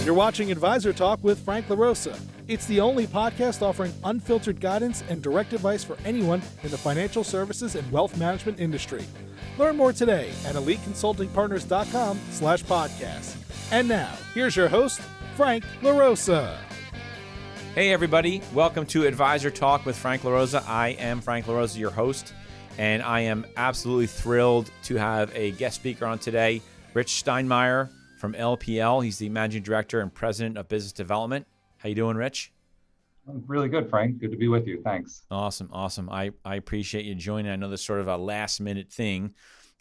You're watching Advisor Talk with Frank LaRosa. It's the only podcast offering unfiltered guidance and direct advice for anyone in the financial services and wealth management industry. Learn more today at eliteconsultingpartners.com/podcast. And now, here's your host, Frank LaRosa. Hey everybody, welcome to Advisor Talk with Frank LaRosa. I am Frank LaRosa, your host, and I am absolutely thrilled to have a guest speaker on today, Rich Steinmeier from LPL. He's the Managing Director and President of Business Development. How you doing, Rich? I'm really good, Frank. Good to be with you. Thanks. Awesome. I appreciate you joining. I know this is sort of a last-minute thing.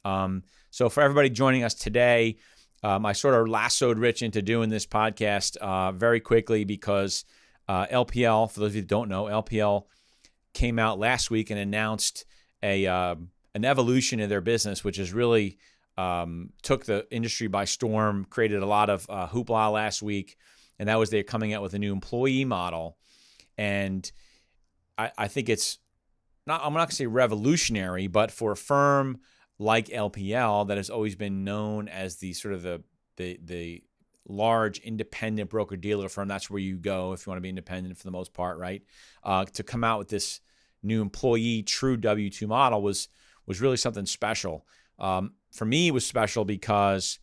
So for everybody joining us today, I sort of lassoed Rich into doing this podcast very quickly because LPL, for those of you who don't know, LPL came out last week and announced an evolution in their business, which is really took the industry by storm, created a lot of hoopla last week, and that was they're coming out with a new employee model. And I think it's not, I'm not going to say revolutionary, but for a firm like LPL that has always been known as the sort of the large independent broker-dealer firm, that's where you go if you want to be independent for the most part, right? To come out with this new employee true W-2 model was really something special. For me, it was special because,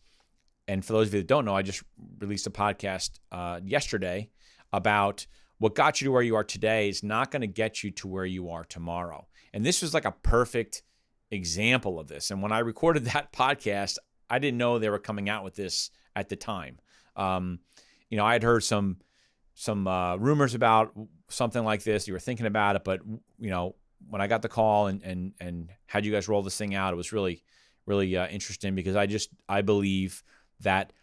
and for those of you that don't know, I just released a podcast yesterday about what got you to where you are today is not going to get you to where you are tomorrow. And this was like a perfect example of this. And when I recorded that podcast, I didn't know they were coming out with this at the time. I had heard some rumors about something like this. You were thinking about it, but when I got the call and had you guys roll this thing out, it was really interesting because I believe that,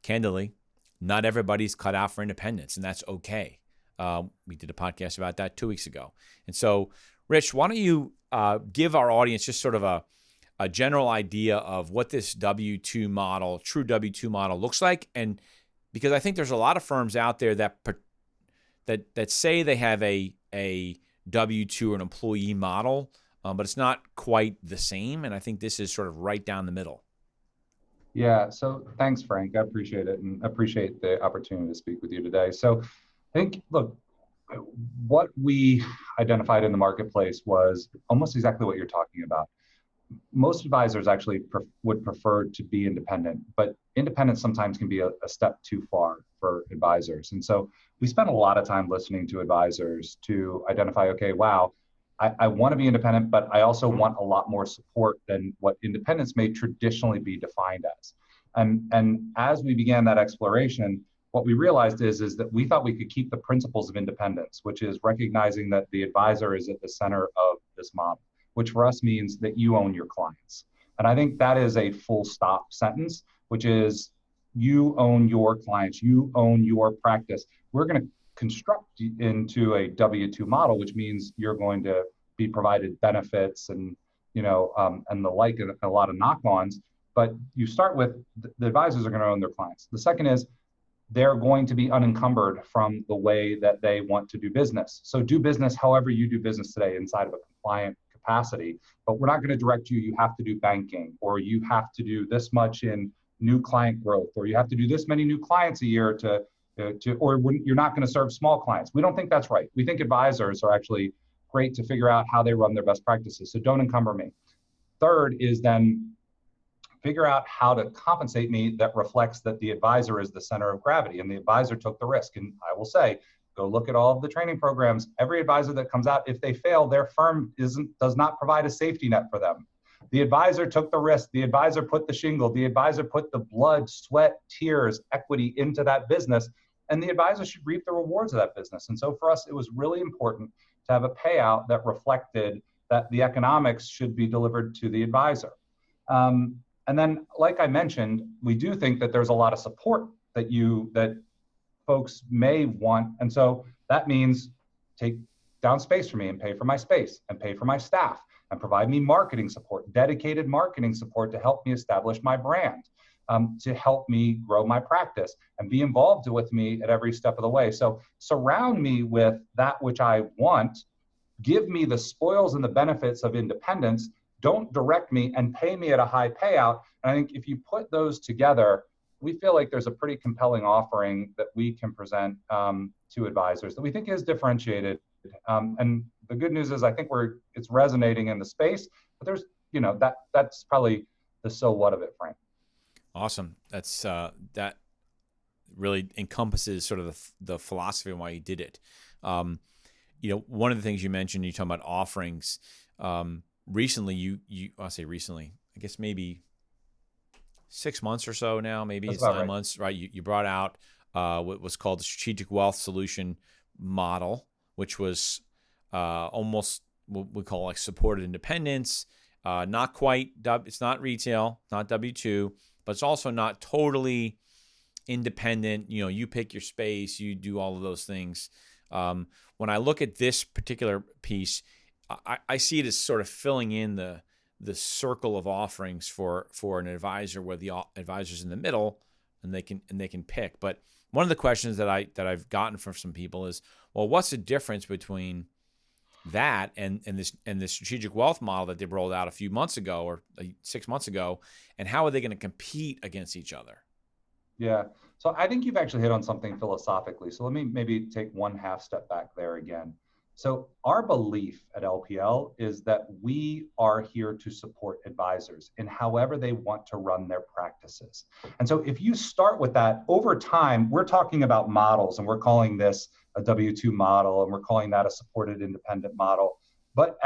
candidly, not everybody's cut out for independence, and that's okay. We did a podcast about that 2 weeks ago. And so, Rich, why don't you give our audience just sort of a general idea of what this W-2 model, true W-2 model looks like? And because I think there's a lot of firms out there that say they have a W-2 or an employee model, but it's not quite the same. And I think this is sort of right down the middle. Yeah. So thanks, Frank. I appreciate it and appreciate the opportunity to speak with you today. So I think, look, what we identified in the marketplace was almost exactly what you're talking about. Most advisors actually would prefer to be independent, but independence sometimes can be a step too far for advisors. And so we spent a lot of time listening to advisors to identify, okay, wow, I want to be independent, but I also want a lot more support than what independence may traditionally be defined as. And as we began that exploration, what we realized is that we thought we could keep the principles of independence, which is recognizing that the advisor is at the center of this model, which for us means that you own your clients. And I think that is a full stop sentence, which is you own your clients, you own your practice. We're going to construct into a W-2 model, which means you're going to be provided benefits and the like, and a lot of knock-ons. But you start with the advisors are going to own their clients. The second is they're going to be unencumbered from the way that they want to do business. So do business however you do business today inside of a compliant capacity, but we're not going to direct you have to do banking, or you have to do this much in new client growth, or you have to do this many new clients a year or you're not going to serve small clients. We don't think that's right. We think advisors are actually great to figure out how they run their best practices. So don't encumber me. Third is then figure out how to compensate me that reflects that the advisor is the center of gravity and the advisor took the risk. And I will say, go look at all of the training programs. Every advisor that comes out, if they fail, their firm does not provide a safety net for them. The advisor took the risk. The advisor put the shingle. The advisor put the blood, sweat, tears, equity into that business, and the advisor should reap the rewards of that business. And so for us, it was really important to have a payout that reflected that the economics should be delivered to the advisor. And then, like I mentioned, we do think that there's a lot of support that folks may want. And so that means take down space for me and pay for my space and pay for my staff and provide me marketing support, dedicated marketing support to help me establish my brand, to help me grow my practice and be involved with me at every step of the way. So surround me with that which I want, give me the spoils and the benefits of independence, don't direct me and pay me at a high payout. And I think if you put those together, we feel like there's a pretty compelling offering that we can present to advisors that we think is differentiated. And the good news is I think it's resonating in the space, but there's, that's probably the so what of it, Frank. Awesome. That's that really encompasses sort of the philosophy and why you did it. One of the things you mentioned, you talking about offerings. Recently, I'll say recently, I guess maybe 6 months or so now, maybe it's 9 months, right? You brought out what was called the Strategic Wealth Solution Model, which was almost what we call like supported independence. Not quite, it's not retail, not W-2, but it's also not totally independent. You pick your space, you do all of those things. When I look at this particular piece, I see it as sort of filling in the circle of offerings for an advisor, where the advisor's in the middle and they can pick. But one of the questions that I've gotten from some people is, well, what's the difference between that and this strategic wealth model that they rolled out a few months ago or 6 months ago, and how are they going to compete against each other? Yeah. So I think you've actually hit on something philosophically. So let me maybe take one half step back there again. So our belief at LPL is that we are here to support advisors in however they want to run their practices. And so if you start with that, over time, we're talking about models, and we're calling this a W-2 model, and we're calling that a supported independent model. But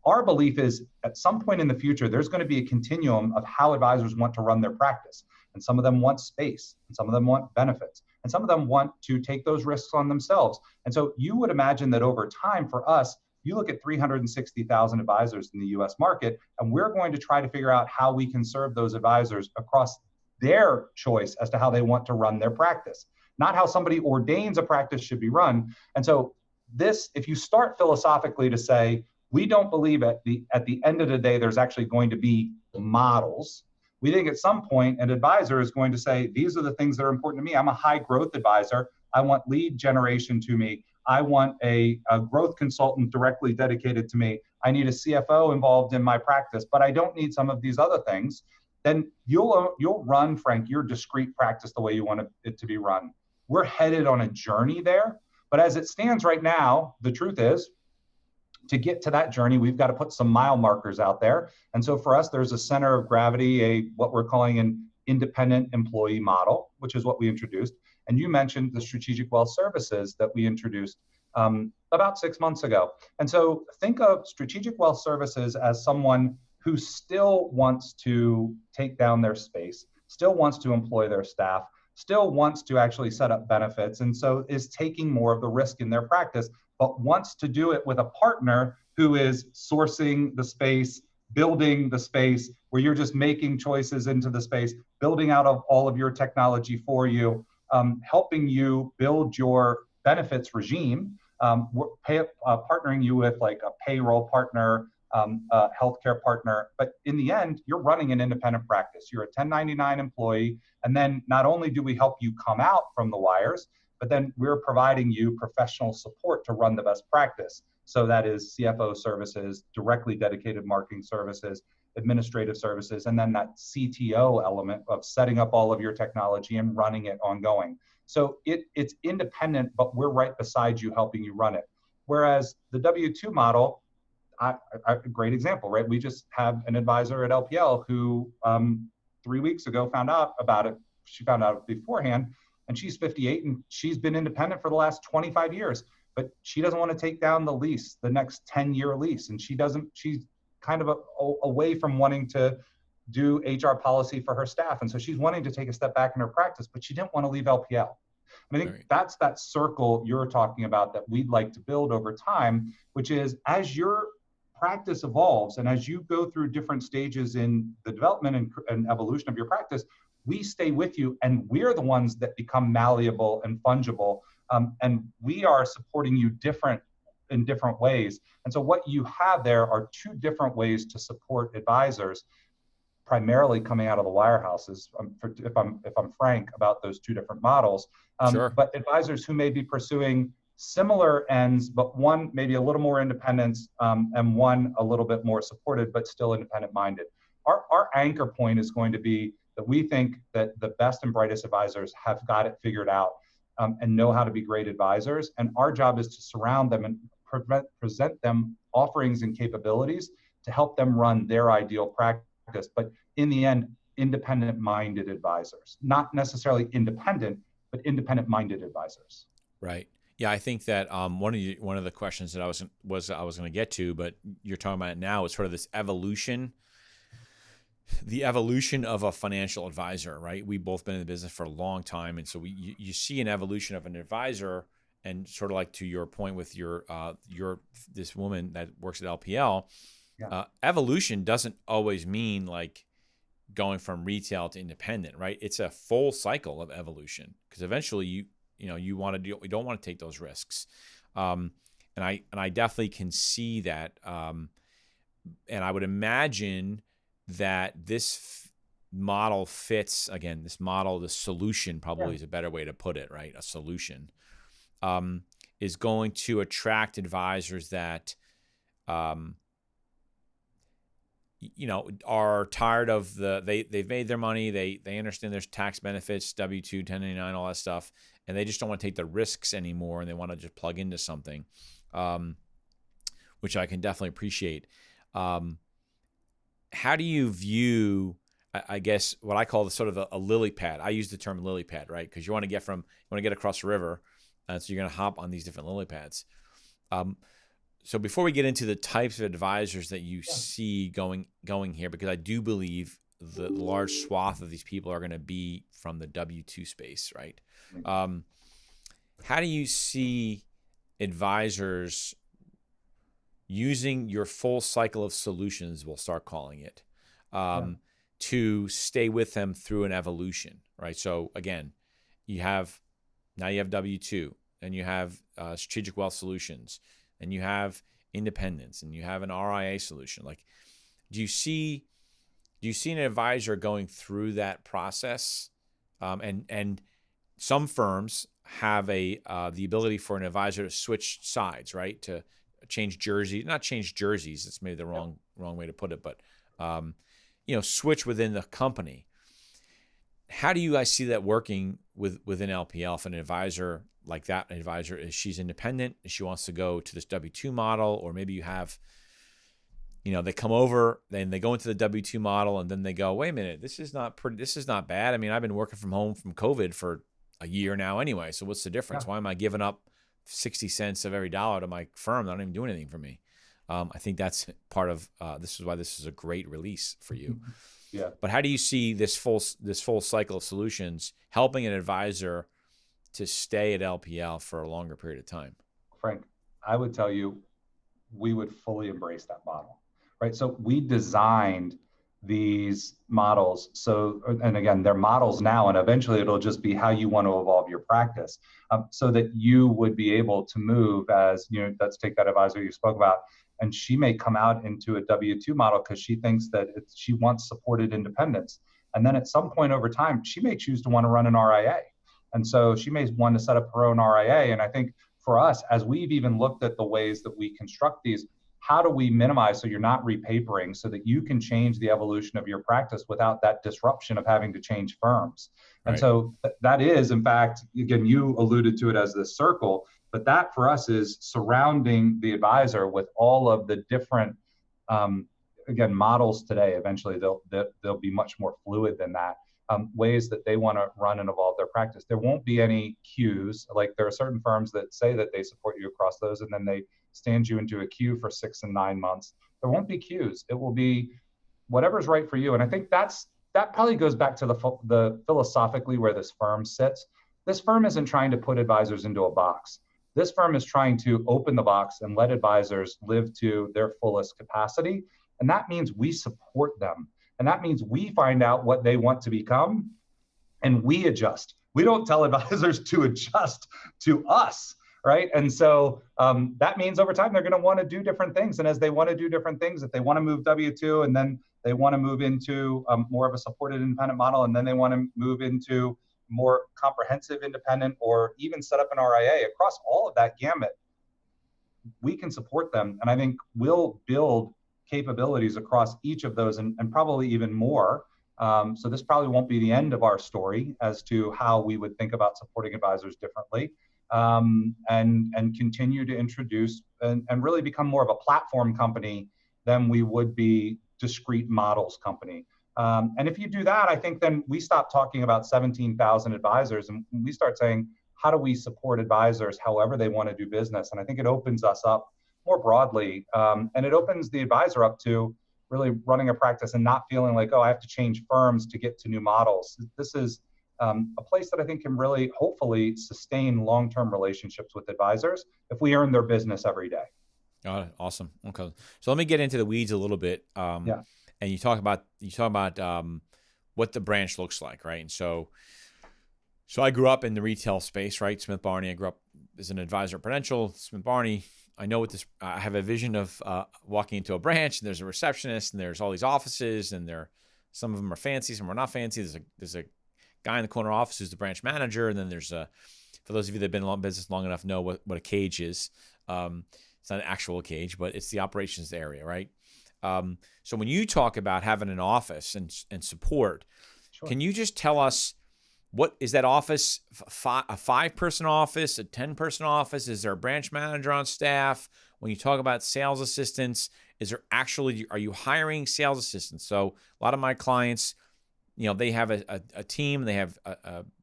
our belief is at some point in the future, there's going to be a continuum of how advisors want to run their practice. And some of them want space, and some of them want benefits, and some of them want to take those risks on themselves. And so you would imagine that over time for us, you look at 360,000 advisors in the US market, and we're going to try to figure out how we can serve those advisors across their choice as to how they want to run their practice, not how somebody ordains a practice should be run. And so this, if you start philosophically to say, we don't believe at the end of the day, there's actually going to be models. We think at some point an advisor is going to say, these are the things that are important to me. I'm a high growth advisor. I want lead generation to me. I want a growth consultant directly dedicated to me. I need a CFO involved in my practice, but I don't need some of these other things. Then you'll run, Frank, your discrete practice the way you want it to be run. We're headed on a journey there. But as it stands right now, the truth is, to get to that journey, we've got to put some mile markers out there. And so for us, there's a center of gravity, what we're calling an independent employee model, which is what we introduced. And you mentioned the strategic wealth services that we introduced about 6 months ago. And so think of strategic wealth services as someone who still wants to take down their space, still wants to employ their staff, still wants to actually set up benefits, and so is taking more of the risk in their practice, but wants to do it with a partner who is sourcing the space, building the space, where you're just making choices into the space, building out of all of your technology for you, helping you build your benefits regime, partnering you with like a payroll partner, a healthcare partner. But in the end, you're running an independent practice. You're a 1099 employee. And then not only do we help you come out from the wires, but then we're providing you professional support to run the best practice. So that is CFO services, directly dedicated marketing services, administrative services, and then that CTO element of setting up all of your technology and running it ongoing. So it's independent, but we're right beside you helping you run it. Whereas the W-2 model, a great example, right? We just have an advisor at LPL who 3 weeks ago found out about it. She found out beforehand, and she's 58 and she's been independent for the last 25 years, but she doesn't want to take down the lease, the next 10-year lease. And she's kind of away from wanting to do HR policy for her staff. And so she's wanting to take a step back in her practice, but she didn't want to leave LPL. And I think that's that circle you're talking about that we'd like to build over time, which is as your practice evolves and as you go through different stages in the development and evolution of your practice, we stay with you, and we're the ones that become malleable and fungible, and we are supporting you in different ways. And so what you have there are two different ways to support advisors, primarily coming out of the wirehouses, if I'm frank about those two different models. Sure. But advisors who may be pursuing similar ends, but one maybe a little more independence, and one a little bit more supported, but still independent minded. Our anchor point is going to be that we think that the best and brightest advisors have got it figured out and know how to be great advisors. And our job is to surround them and present them offerings and capabilities to help them run their ideal practice. But in the end, independent-minded advisors, not necessarily independent, but independent-minded advisors. Right. Yeah, I think that one of the questions that I was going to get to, but you're talking about it now, is sort of this evolution, the evolution of a financial advisor, right? We've both been in the business for a long time, and so you see an evolution of an advisor, and sort of like to your point with your this woman that works at LPL, evolution doesn't always mean like going from retail to independent, right? It's a full cycle of evolution, because eventually you don't want to take those risks, and I definitely can see that, and I would imagine that this model fits, again, the solution probably is a better way to put it, right? A solution is going to attract advisors that are tired of they've made their money, they understand there's tax benefits, W-2, 1099, all that stuff, and they just don't want to take the risks anymore, and they want to just plug into something, which I can definitely appreciate. How do you view, I guess, what I call the sort of a lily pad? I use the term lily pad, right? Because you want to get across the river, so you're going to hop on these different lily pads. So before we get into the types of advisors that you see going here, because I do believe the large swath of these people are going to be from the W-2 space, right? How do you see advisors using your full cycle of solutions, we'll start calling it, to stay with them through an evolution, right? So again, you have W-2, and you have strategic wealth solutions, and you have independence, and you have an RIA solution. Like, do you see an advisor going through that process? And some firms have the ability for an advisor to switch sides, right? To not change jerseys. That's maybe the wrong way to put it, but switch within the company. How do you guys see that working within LPL? If an advisor like that advisor is, she's independent and she wants to go to this W-2 model, or maybe you have, they come over, then they go into the W-2 model, and then they go, wait a minute, this is not bad. I mean, I've been working from home from COVID for a year now anyway, so what's the difference? Why am I giving up 60 cents of every dollar to my firm? They don't even do anything for me. I think that's part of this is why this is a great release for you. Yeah. But how do you see this full cycle of solutions helping an advisor to stay at LPL for a longer period of time? Frank, I would tell you, we would fully embrace that model, right? So we designed these models. So, and again, they're models now, and eventually it'll just be how you want to evolve your practice, so that you would be able to move as, let's take that advisor you spoke about, and she may come out into a W-2 model because she thinks that she wants supported independence. And then at some point over time, she may choose to want to run an RIA. And so she may want to set up her own RIA. And I think for us, as we've even looked at the ways that we construct these, how do we minimize so you're not repapering, so that you can change the evolution of your practice without that disruption of having to change firms? Right. And so that is, in fact, again, you alluded to it as this circle, but that for us is surrounding the advisor with all of the different, again, models today. Eventually they'll be much more fluid than that. Ways that they want to run and evolve their practice. There won't be any queues. Like, there are certain firms that say that they support you across those, and then they stand you into a queue for 6 and 9 months. There won't be queues. It will be whatever's right for you. And I think that probably goes back to the philosophically where this firm sits. This firm isn't trying to put advisors into a box. This firm is trying to open the box and let advisors live to their fullest capacity. And that means we support them. And that means we find out what they want to become, and we adjust. We don't tell advisors to adjust to us, right? And so that means over time, they're going to want to do different things. And as they want to do different things, if they want to move W-2, and then they want to move into more of a supported independent model, and then they want to move into more comprehensive independent, or even set up an RIA, across all of that gamut, we can support them. And I think we'll build capabilities across each of those, and probably even more, So this probably won't be the end of our story as to how we would think about supporting advisors differently, and continue to introduce and really become more of a platform company than we would be discrete models company. And if you do that, I think then we stop talking about 17,000 advisors and we start saying, how do we support advisors however they want to do business? And I think it opens us up more broadly, and it opens the advisor up to really running a practice and not feeling like, oh, I have to change firms to get to new models. This is a place that I think can really, hopefully, sustain long-term relationships with advisors if we earn their business every day. Awesome. Okay, so let me get into the weeds a little bit. Yeah. And you talk about what the branch looks like, right? And so I grew up in the retail space, right? Smith Barney. I grew up as an advisor at Prudential, Smith Barney. I know what this. I have a vision of walking into a branch, and there's a receptionist, and there's all these offices, and some of them are fancy, some are not fancy. There's a guy in the corner office who's the branch manager, and then there's for those of you that have been in business long enough know what a cage is. It's not an actual cage, but it's the operations area, right? So when you talk about having an office and support, Sure. Can you just tell us, what is that office? A 5-person office, a 10-person office? Is there a branch manager on staff? When you talk about sales assistants, are you hiring sales assistants? So a lot of my clients, they have a team, they have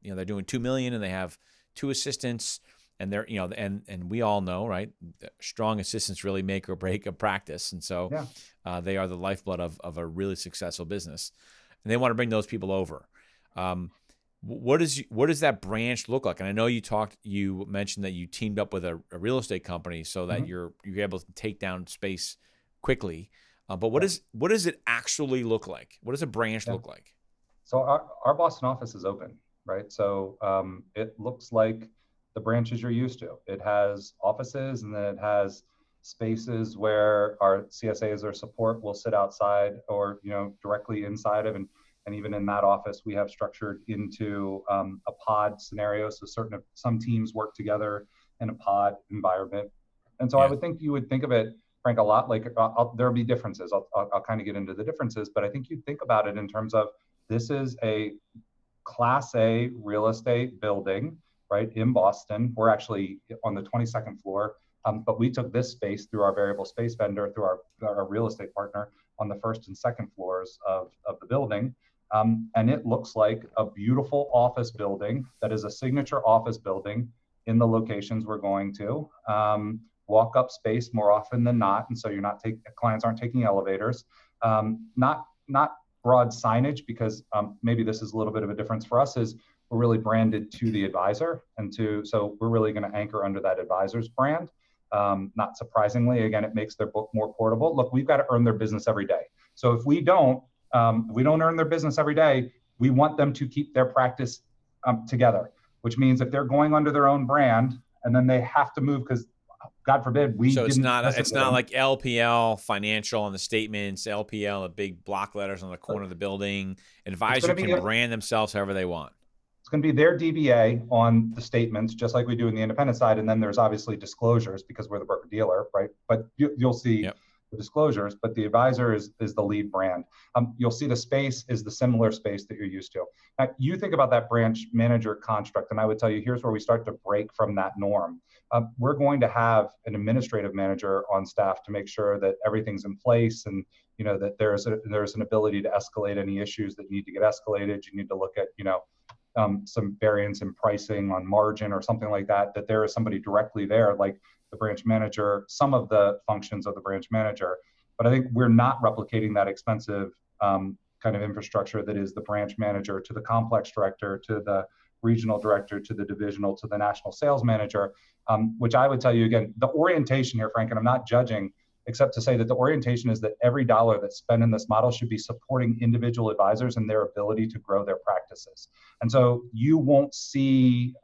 they're doing $2 million and they have 2 assistants, and they're, and we all know, right, strong assistants really make or break a practice. And so they are the lifeblood of a really successful business, and they want to bring those people over. What does that branch look like? And I know you mentioned that you teamed up with a real estate company so that you're able to take down space quickly. But what does it actually look like? What does a branch look like? So our Boston office is open, right? So it looks like the branches you're used to. It has offices, and then it has spaces where our CSAs or support will sit outside or directly inside of, and even in that office we have structured into a pod scenario. So some teams work together in a pod environment, and so I would think you would think of it, Frank, a lot like there'll be differences. I'll kind of get into the differences, but I think you think about it in terms of, this is a Class A real estate building, right, in Boston. We're actually on the 22nd floor, but we took this space through our variable space vendor, through our real estate partner, on the 1st and 2nd floors of the building. And it looks like a beautiful office building that is a signature office building in the locations we're going to. Walk up space more often than not, and so clients aren't taking elevators. Not broad signage, because maybe this is a little bit of a difference for us, is we're really branded to the advisor, so we're really going to anchor under that advisor's brand. Not surprisingly, again, it makes their book more portable. Look, we've got to earn their business every day. So if we don't earn their business every day, we want them to keep their practice together, which means if they're going under their own brand and then they have to move because, God forbid, it's not like LPL Financial on the statements, LPL, the big block letters on the corner of the building. Advisor can brand themselves however they want. It's going to be their DBA on the statements, just like we do in the independent side. And then there's obviously disclosures because we're the broker dealer, right? But you'll see the disclosures, but the advisor is the lead brand. You'll see the space is the similar space that you're used to. Now, you think about that branch manager construct, and I would tell you, here's where we start to break from that norm. We're going to have an administrative manager on staff to make sure that everything's in place, and that there's an ability to escalate any issues that need to get escalated. You need to look at some variance in pricing on margin or something like that. That there is somebody directly there, like the branch manager, some of the functions of the branch manager. But I think we're not replicating that expensive kind of infrastructure that is the branch manager to the complex director, to the regional director, to the divisional, to the national sales manager, which I would tell you, again, the orientation here, Frank, and I'm not judging, except to say that the orientation is that every dollar that's spent in this model should be supporting individual advisors and their ability to grow their practices. And so you won't see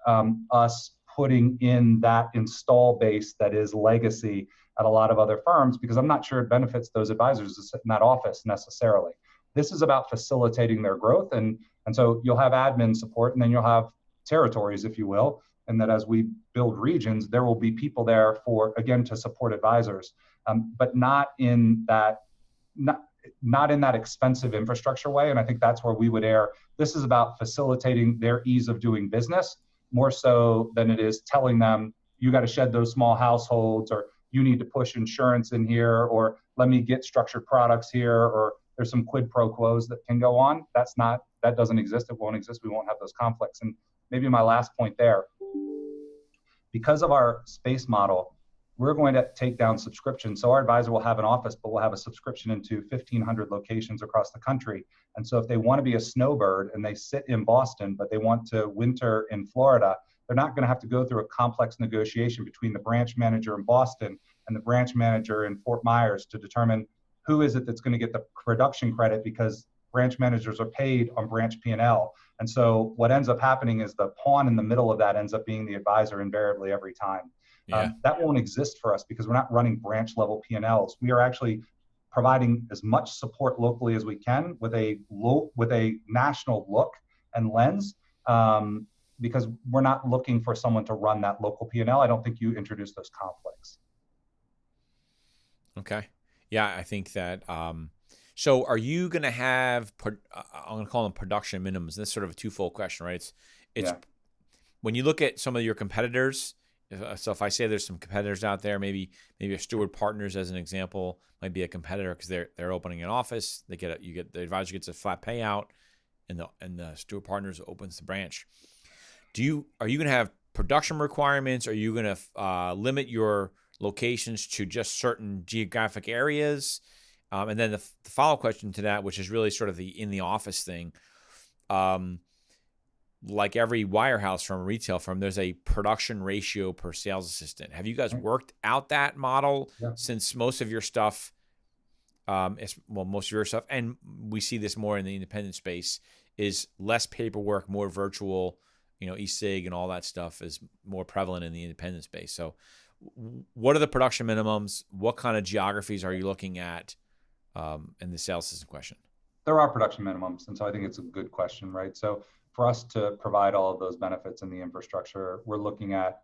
us putting in that install base that is legacy at a lot of other firms, because I'm not sure it benefits those advisors to sit in that office necessarily. This is about facilitating their growth. And so you'll have admin support, and then you'll have territories, if you will. And that as we build regions, there will be people there to support advisors, but not in that, not in that expensive infrastructure way. And I think that's where we would err. This is about facilitating their ease of doing business more so than it is telling them, you got to shed those small households, or you need to push insurance in here, or let me get structured products here, or there's some quid pro quos that can go on. That doesn't exist. It won't exist. We won't have those conflicts. And maybe my last point there, because of our space model, we're going to take down subscriptions. So our advisor will have an office, but we'll have a subscription into 1,500 locations across the country. And so if they want to be a snowbird and they sit in Boston, but they want to winter in Florida, they're not going to have to go through a complex negotiation between the branch manager in Boston and the branch manager in Fort Myers to determine who is it that's going to get the production credit, because branch managers are paid on branch P&L. And so what ends up happening is the pawn in the middle of that ends up being the advisor invariably every time. Yeah. That won't exist for us because we're not running branch level P&Ls. We are actually providing as much support locally as we can with a national look and lens, because we're not looking for someone to run that local P&L. I don't think you introduce those conflicts. Okay. Yeah, I think that. So are you going to have, I'm going to call them production minimums. This is sort of a twofold question, right? It's when you look at some of your competitors. So if I say there's some competitors out there, maybe a Steward Partners as an example might be a competitor because they're opening an office. The advisor gets a flat payout, and the Steward Partners opens the branch. Are you going to have production requirements? Are you going to limit your locations to just certain geographic areas? And then the follow-up question to that, which is really sort of the in the office thing, like every wirehouse firm, retail firm, there's a production ratio per sales assistant. Have you guys worked out that model since most of your stuff, most of your stuff, and we see this more in the independent space, is less paperwork, more virtual, e-sig and all that stuff is more prevalent in the independent space. So what are the production minimums? What kind of geographies are you looking at in the sales assistant question? There are production minimums. And so I think it's a good question, right? So for us to provide all of those benefits in the infrastructure, we're looking at,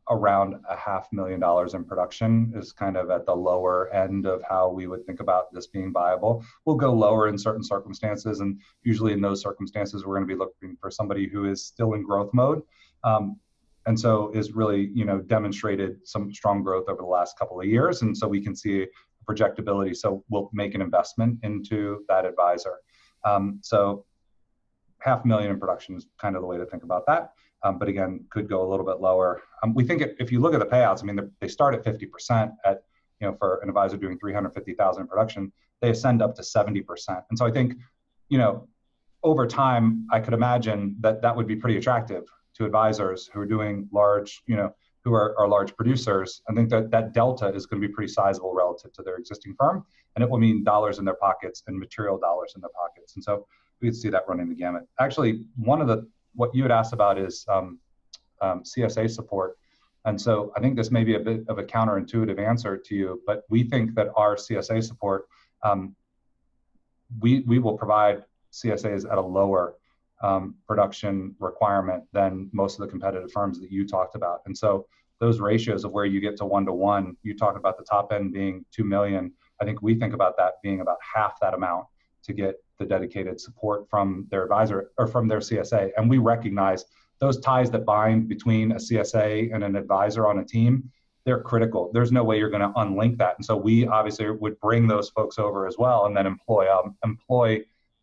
around $500,000 in production is kind of at the lower end of how we would think about this being viable. We'll go lower in certain circumstances. And usually in those circumstances, we're going to be looking for somebody who is still in growth mode. And so is really, demonstrated some strong growth over the last couple of years. And so we can see projectability. So we'll make an investment into that advisor. So $500,000 in production is kind of the way to think about that. But again, could go a little bit lower. We think if you look at the payouts, they start at 50% at, for an advisor doing $350,000 in production, they ascend up to 70%. And so I think, over time, I could imagine that would be pretty attractive to advisors who are doing large, who are large producers. I think that delta is going to be pretty sizable relative to their existing firm. And it will mean dollars in their pockets and material dollars in their pockets. And so we could see that running the gamut. Actually, what you had asked about is CSA support. And so I think this may be a bit of a counterintuitive answer to you, but we think that our CSA support, we will provide CSAs at a lower production requirement than most of the competitive firms that you talked about. And so those ratios of where you get to 1-to-1, you talk about the top end being 2 million. I think we think about that being about half that amount to get the dedicated support from their advisor or from their CSA. And we recognize those ties that bind between a CSA and an advisor on a team, they're critical. There's no way you're going to unlink that. And so we obviously would bring those folks over as well and then employ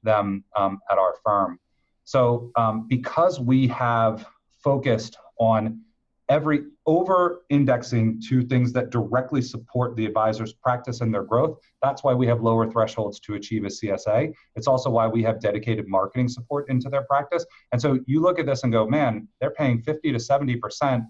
them at our firm. So because we have focused on over-indexing to things that directly support the advisor's practice and their growth, that's why we have lower thresholds to achieve a CSA. It's also why we have dedicated marketing support into their practice. And so you look at this and go, man, they're paying 50 to 70%.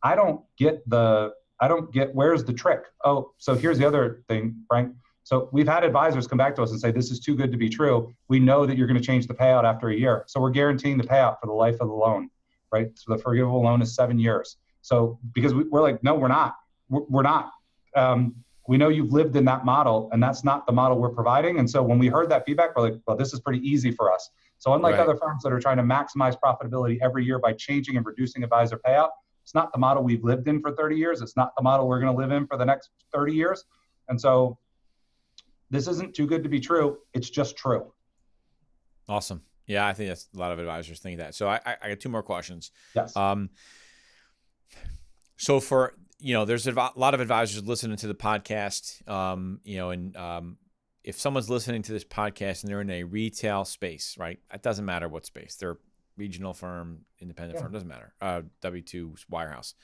I don't get where's the trick? Oh, so here's the other thing, Frank. So we've had advisors come back to us and say, this is too good to be true. We know that you're going to change the payout after a year. So we're guaranteeing the payout for the life of the loan, right? So the forgivable loan is 7 years. So because we're like, no, we're not. We're not. We know you've lived in that model, and that's not the model we're providing. And so when we heard that feedback, we're like, well, this is pretty easy for us. So unlike other firms that are trying to maximize profitability every year by changing and reducing advisor payout, it's not the model we've lived in for 30 years. It's not the model we're going to live in for the next 30 years. And so This isn't too good to be true. It's just true. Awesome. Yeah, I think that's a lot of advisors think that. So I got two more questions. Yes. So for, there's a lot of advisors listening to the podcast, if someone's listening to this podcast and they're in a retail space, right? It doesn't matter what space. They're a regional firm, independent firm, doesn't matter. W-2 wirehouse.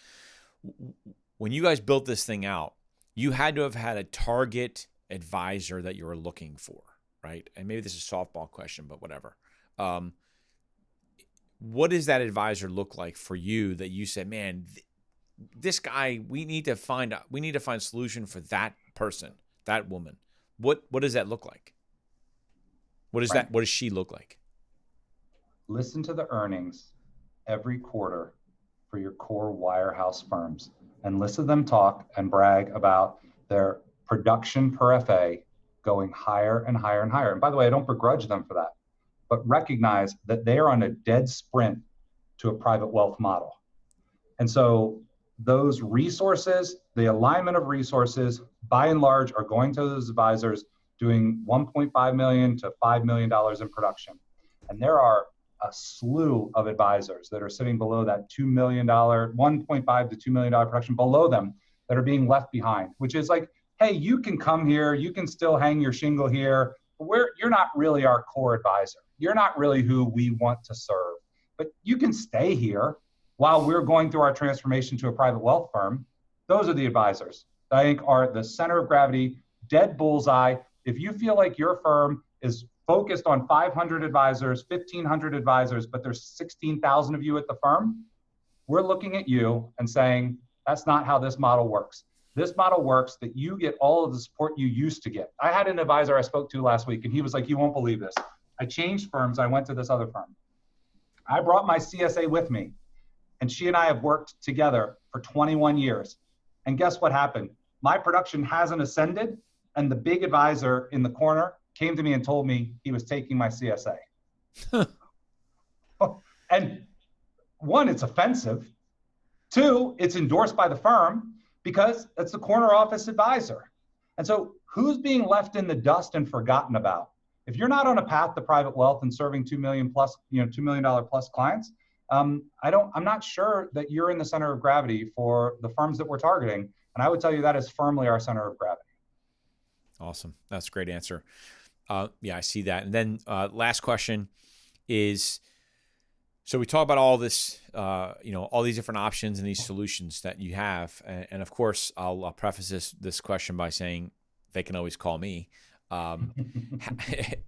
When you guys built this thing out, you had to have had a target advisor that you were looking for, right? And maybe this is a softball question, but whatever. What does that advisor look like for you that you said, man, this guy, we need to find a solution for that person, that woman. What does that look like? What does she look like? Listen to the earnings every quarter for your core wirehouse firms and listen to them talk and brag about their production per FA going higher and higher and higher. And by the way, I don't begrudge them for that, but recognize that they are on a dead sprint to a private wealth model. And so those resources, the alignment of resources, by and large, are going to those advisors doing $1.5 million to $5 million in production. And there are a slew of advisors that are sitting below that $2 million, $1.5 to $2 million production below them that are being left behind, which is like, hey, you can come here, you can still hang your shingle here, but you're not really our core advisor. You're not really who we want to serve, but you can stay here while we're going through our transformation to a private wealth firm. Those are the advisors that I think are the center of gravity, dead bullseye. If you feel like your firm is focused on 500 advisors, 1,500 advisors, but there's 16,000 of you at the firm, we're looking at you and saying, that's not how this model works. This model works that you get all of the support you used to get. I had an advisor I spoke to last week, and he was like, you won't believe this. I changed firms. I went to this other firm. I brought my CSA with me, and she and I have worked together for 21 years. And guess what happened? My production hasn't ascended, and the big advisor in the corner came to me and told me he was taking my CSA. And one, it's offensive. Two, it's endorsed by the firm because it's the corner office advisor. And so who's being left in the dust and forgotten about? If you're not on a path to private wealth and serving $2 million plus clients, I'm not sure that you're in the center of gravity for the firms that we're targeting. And I would tell you that is firmly our center of gravity. Awesome. That's a great answer. Yeah, I see that. And then last question is, so we talk about all this, all these different options and these solutions that you have. And of course, I'll preface this question by saying they can always call me.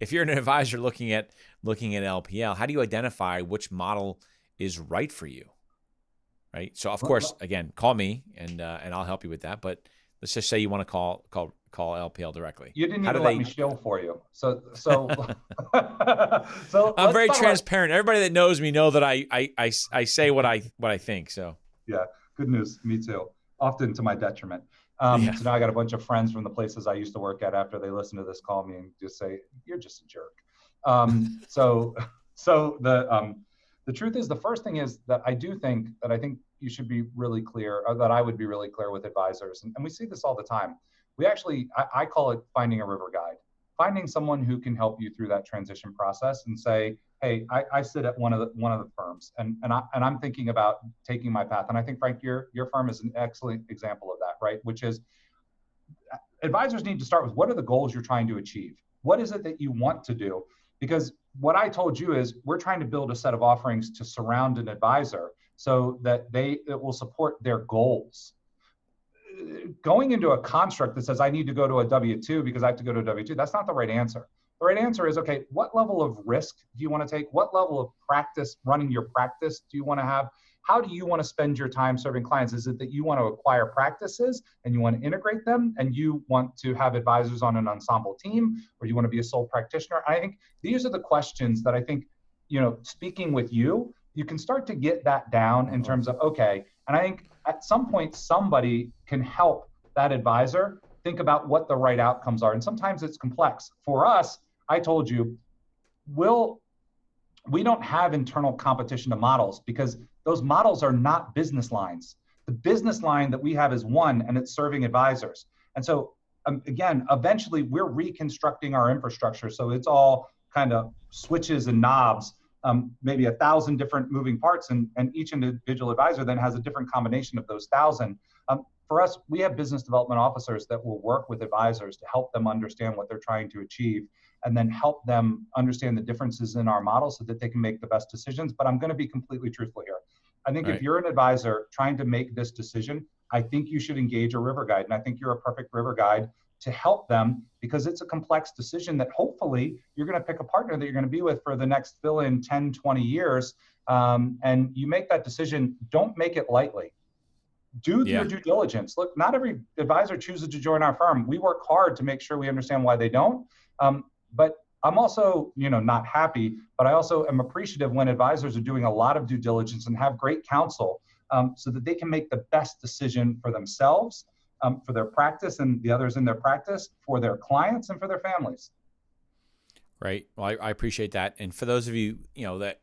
If you're an advisor looking at LPL, how do you identify which model is right for you? Right. So of course, again, call me and I'll help you with that. But let's just say you want to call LPL directly. You didn't even let me shill for you. So I'm very transparent. Everybody that knows me know that I say what I think. So yeah, good news. Me too. Often to my detriment. So now I got a bunch of friends from the places I used to work at after they listen to this call me and just say, you're just a jerk. So the truth is, the first thing is that I think you should be really clear, or that I would be really clear with advisors. And we see this all the time. We actually, I call it finding a river guide, finding someone who can help you through that transition process and say, hey, I sit at one of the firms and I'm thinking about taking my path. And I think, Frank, your firm is an excellent example of that, right? Which is advisors need to start with, what are the goals you're trying to achieve? What is it that you want to do? Because what I told you is we're trying to build a set of offerings to surround an advisor so that it will support their goals. Going into a construct that says I need to go to a W-2 because I have to go to a W-2, that's not the right answer. The right answer is, okay, what level of risk do you want to take? What level of practice, running your practice, do you want to have? How do you want to spend your time serving clients? Is it that you want to acquire practices and you want to integrate them and you want to have advisors on an ensemble team, or you want to be a sole practitioner? I think these are the questions that I think, speaking with you, you can start to get that down in terms of, okay, and I think at some point somebody can help that advisor think about what the right outcomes are. And sometimes it's complex. For us, I told you, we don't have internal competition to models because those models are not business lines. The business line that we have is one, and it's serving advisors. And so again, eventually we're reconstructing our infrastructure. So it's all kind of switches and knobs, maybe 1,000 different moving parts, and each individual advisor then has a different combination of those 1,000. For us, we have business development officers that will work with advisors to help them understand what they're trying to achieve, and then help them understand the differences in our model so that they can make the best decisions. But I'm going to be completely truthful here. I think if you're an advisor trying to make this decision, I think you should engage a river guide. And I think you're a perfect river guide to help them, because it's a complex decision that hopefully you're going to pick a partner that you're going to be with for the next fill in 10, 20 years. And you make that decision, don't make it lightly. Do your due diligence. Look, not every advisor chooses to join our firm. We work hard to make sure we understand why they don't. But I'm also, not happy, but I also am appreciative when advisors are doing a lot of due diligence and have great counsel, so that they can make the best decision for themselves, for their practice and the others in their practice, for their clients and for their families. Right. Well, I appreciate that. And for those of you, that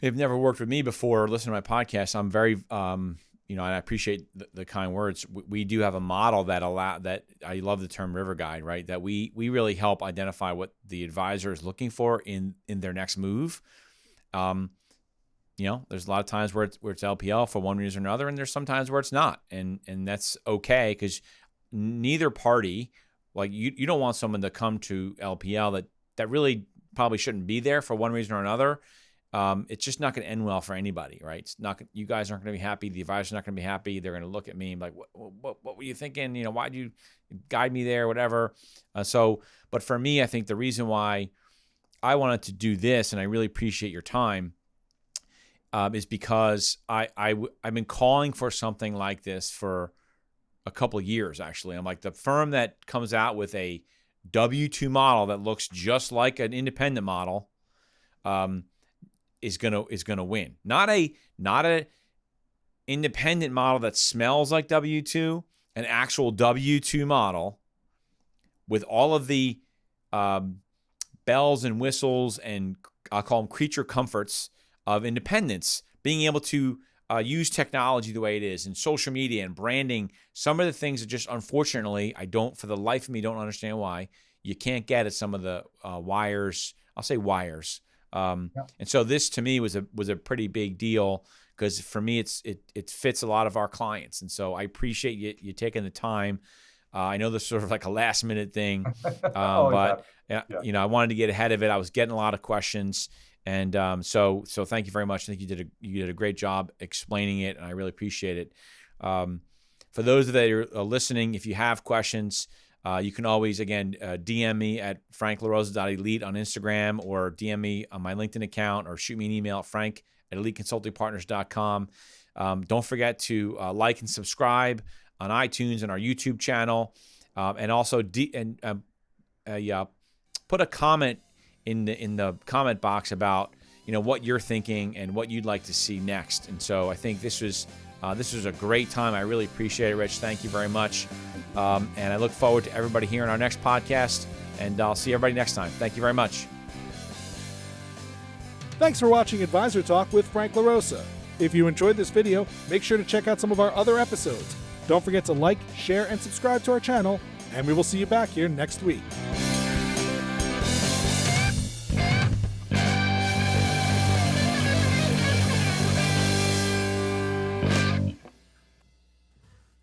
have never worked with me before or listened to my podcast, I'm very, and I appreciate the kind words. We do have a model that I love the term river guide, right? That we really help identify what the advisor is looking for in their next move. There's a lot of times where it's LPL for one reason or another, and there's some times where it's not, and that's okay, because neither party, like you don't want someone to come to LPL that really probably shouldn't be there for one reason or another. It's just not going to end well for anybody, right? It's not. You guys aren't going to be happy. The advisor's not going to be happy. They're going to look at me and be like, what were you thinking? Why'd you guide me there? Whatever. But for me, I think the reason why I wanted to do this, and I really appreciate your time, is because I've been calling for something like this for a couple of years, actually. I'm like, the firm that comes out with a W-2 model that looks just like an independent model, is gonna win. Not a independent model that smells like W-2, an actual W-2 model with all of the bells and whistles and I'll call them creature comforts of independence, being able to use technology the way it is, and social media and branding. Some of the things that just, unfortunately, for the life of me, don't understand why you can't get at some of the wires. I'll say wires. And so this to me was a pretty big deal, because for me it fits a lot of our clients, and so I appreciate you taking the time. I know this is sort of like a last minute thing, but I wanted to get ahead of it. I was getting a lot of questions, and so thank you very much. I think you did a great job explaining it, and I really appreciate it. For those that are listening, if you have questions, you can always, again, DM me at franklarosa.elite on Instagram, or DM me on my LinkedIn account, or shoot me an email at frank@eliteconsultingpartners.com. Don't forget to like and subscribe on iTunes and our YouTube channel, and also put a comment in the comment box about what you're thinking and what you'd like to see next. And so I think this was a great time. I really appreciate it, Rich. Thank you very much. And I look forward to everybody here in our next podcast, and I'll see everybody next time. Thank you very much. Thanks for watching Advisor Talk with Frank LaRosa. If you enjoyed this video, make sure to check out some of our other episodes. Don't forget to like, share, and subscribe to our channel, and we will see you back here next week.